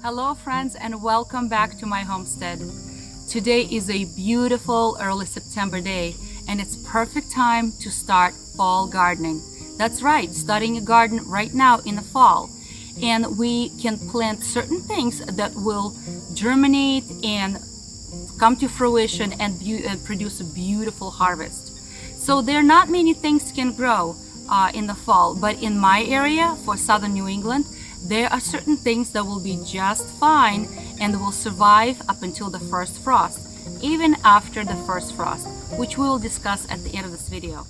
Hello friends and welcome back to my homestead. Today is a beautiful early September day and it's perfect time to start fall gardening. That's right, starting a garden right now in the fall. And we can plant certain things that will germinate and come to fruition and produce a beautiful harvest. So there are not many things can grow in the fall, but in my area for southern New England, there are certain things that will be just fine and will survive up until the first frost, even after the first frost, which we will discuss at the end of this video.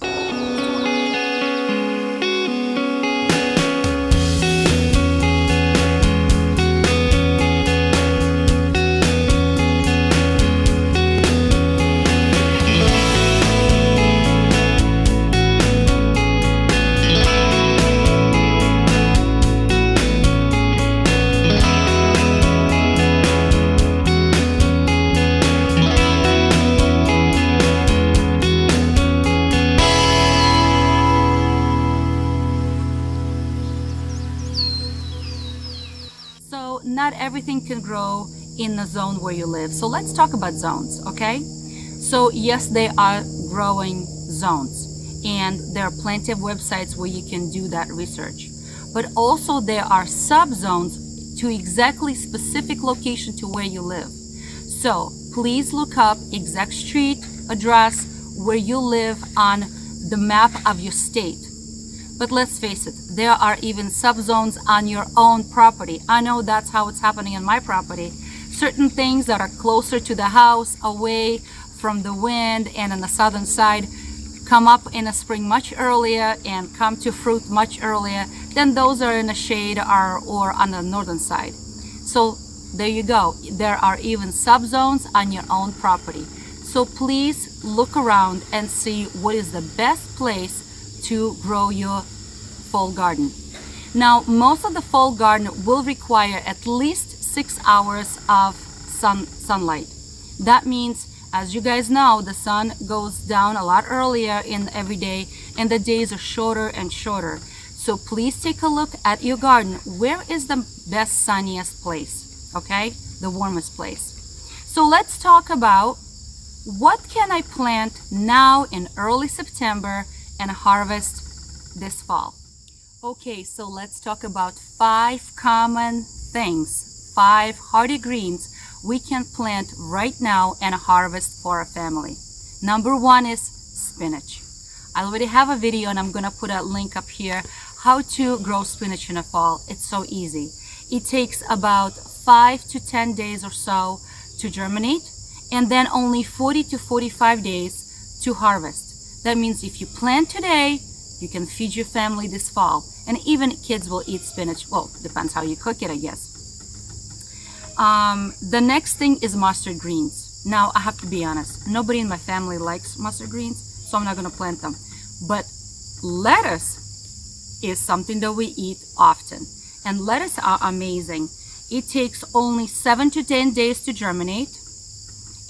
So not everything can grow in the zone where you live. So let's talk about zones, okay? So yes, they are growing zones and there are plenty of websites where you can do that research. But also there are subzones to exactly specific location to where you live. So please look up exact street address where you live on the map of your state. But let's face it, there are even subzones on your own property. I know that's how it's happening on my property. Certain things that are closer to the house, away from the wind and on the southern side, come up in the spring much earlier and come to fruit much earlier than those are in the shade or on the northern side. So there you go. There are even subzones on your own property. So please look around and see what is the best place to grow your fall garden. Now, most of the fall garden will require at least 6 hours of sunlight. That means, as you guys know, the sun goes down a lot earlier in every day and the days are shorter and shorter. So please take a look at your garden. Where is the best sunniest place? Okay, the warmest place. So let's talk about what can I plant now in early September and harvest this fall. Okay, so let's talk about 5 common things, 5 hardy greens we can plant right now and harvest for our family. Number 1 is spinach. I already have a video and I'm gonna put a link up here how to grow spinach in the fall. It's so easy. It takes about 5 to 10 days or so to germinate and then only 40 to 45 days to harvest. That means if you plant today, you can feed your family this fall. And even kids will eat spinach. Well, depends how you cook it, I guess. The next thing is mustard greens. Now, I have to be honest. Nobody in my family likes mustard greens, so I'm not going to plant them. But lettuce is something that we eat often. And lettuce are amazing. It takes only 7 to 10 days to germinate.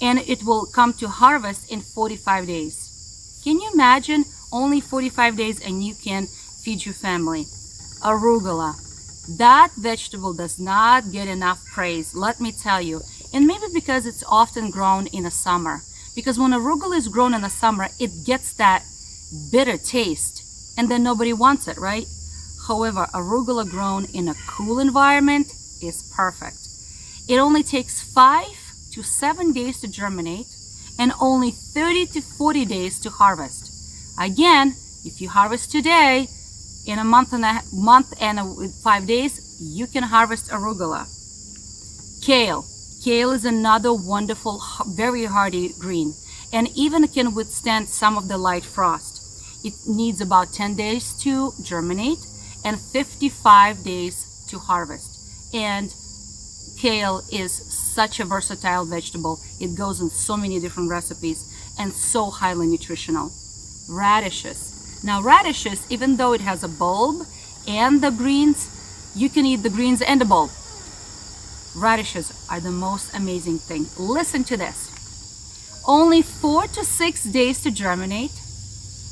And it will come to harvest in 45 days. Can you imagine only 45 days and you can feed your family? Arugula. That vegetable does not get enough praise, let me tell you. And maybe because it's often grown in the summer. Because when arugula is grown in the summer, it gets that bitter taste. And then nobody wants it, right? However, arugula grown in a cool environment is perfect. It only takes 5 to 7 days to germinate and only 30 to 40 days to harvest. Again, if you harvest today, in a month and 5 days, you can harvest arugula. Kale. Kale is another wonderful, very hardy green, and even can withstand some of the light frost. It needs about 10 days to germinate and 55 days to harvest. And kale is such a versatile vegetable. It goes in so many different recipes and so highly nutritional. Radishes. Now radishes, even though it has a bulb and the greens, you can eat the greens and the bulb. Radishes are the most amazing thing. Listen to this. Only 4 to 6 days to germinate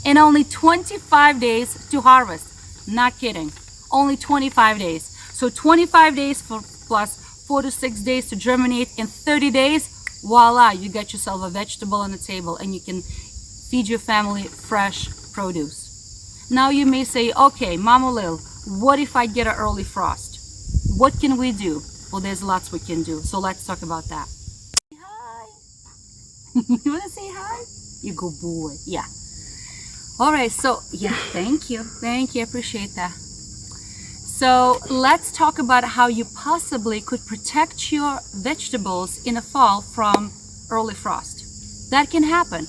and only 25 days to harvest. Not kidding. Only 25 days. So 25 days plus 4 to 6 days to germinate. In 30 days, voila, you got yourself a vegetable on the table and you can feed your family fresh produce. Now you may say, okay, Mama Lil, what if I get an early frost? What can we do? Well, there's lots we can do. So let's talk about that. Hi. You want to say hi? You good boy. Yeah. All right. So yeah, thank you. Thank you. I appreciate that. So let's talk about how you possibly could protect your vegetables in the fall from early frost. That can happen.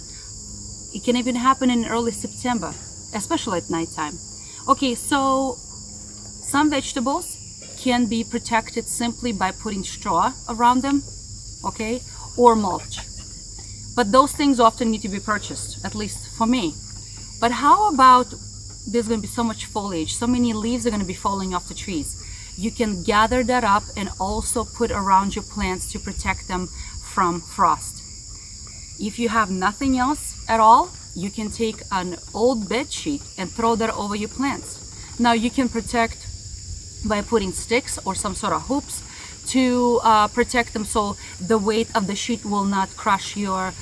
It can even happen in early September, especially at nighttime. Okay, so some vegetables can be protected simply by putting straw around them, okay, or mulch. But those things often need to be purchased, at least for me. But how about there's going to be so much foliage, so many leaves are going to be falling off the trees. You can gather that up and also put around your plants to protect them from frost. If you have nothing else at all, you can take an old bed sheet and throw that over your plants. Now you can protect by putting sticks or some sort of hoops to protect them so the weight of the sheet will not crush your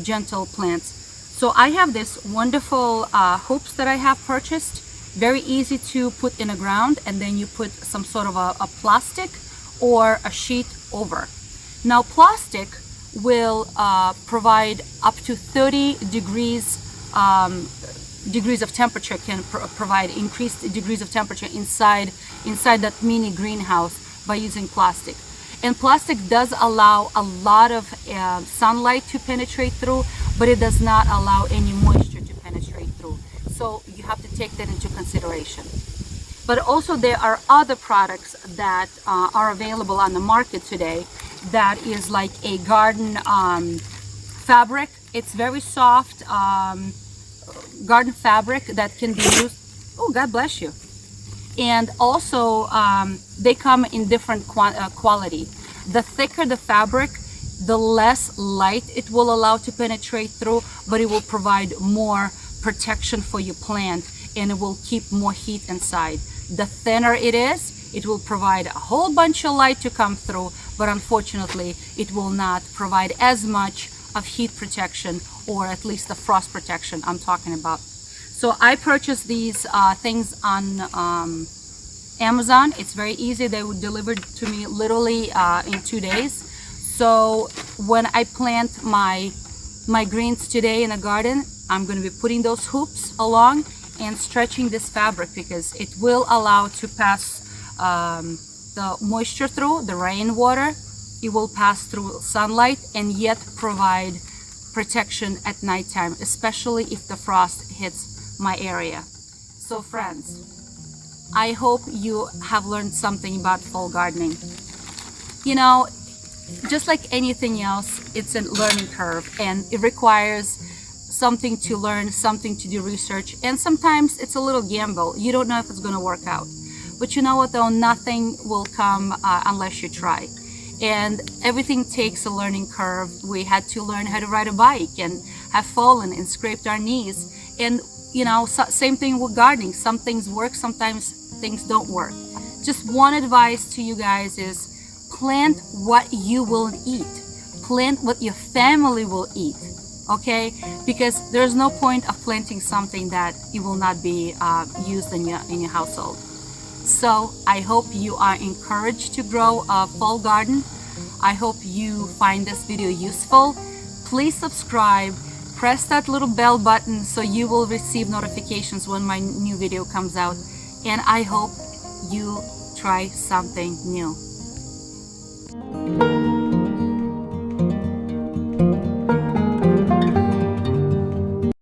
gentle plants. So I have this wonderful hoops that I have purchased. Very easy to put in the ground, and then you put some sort of a plastic or a sheet over. Now plastic will provide up to 30 degrees of temperature, can provide increased degrees of temperature inside that mini greenhouse by using plastic. And plastic does allow a lot of sunlight to penetrate through, but it does not allow any moisture to penetrate through. So you have to take that into consideration. But also there are other products that are available on the market today that is like a garden fabric. It's very soft garden fabric that can be used. Oh, God bless you. And also they come in different quality. The thicker the fabric, the less light it will allow to penetrate through, but it will provide more protection for your plant and it will keep more heat inside. The thinner it is, it will provide a whole bunch of light to come through, but unfortunately it will not provide as much of heat protection, or at least the frost protection I'm talking about. So I purchased these things on Amazon. It's very easy. They were delivered to me literally in 2 days. So when I plant my greens today in the garden, I'm going to be putting those hoops along and stretching this fabric because it will allow to pass the moisture through, the rainwater. It will pass through sunlight and yet provide protection at nighttime, especially if the frost hits my area. So friends, I hope you have learned something about fall gardening. You know, just like anything else, it's a learning curve and it requires something to learn, something to do research, and sometimes it's a little gamble. You don't know if it's going to work out. But you know what though, nothing will come unless you try. And everything takes a learning curve. We had to learn how to ride a bike and have fallen and scraped our knees. And you know, same thing with gardening. Some things work, sometimes things don't work. Just one advice to you guys is plant what you will eat. Plant what your family will eat, okay? Because there's no point of planting something that it will not be used in your household. So I hope you are encouraged to grow a fall garden. I hope you find this video useful. Please subscribe, press that little bell button so you will receive notifications when my new video comes out. And I hope you try something new.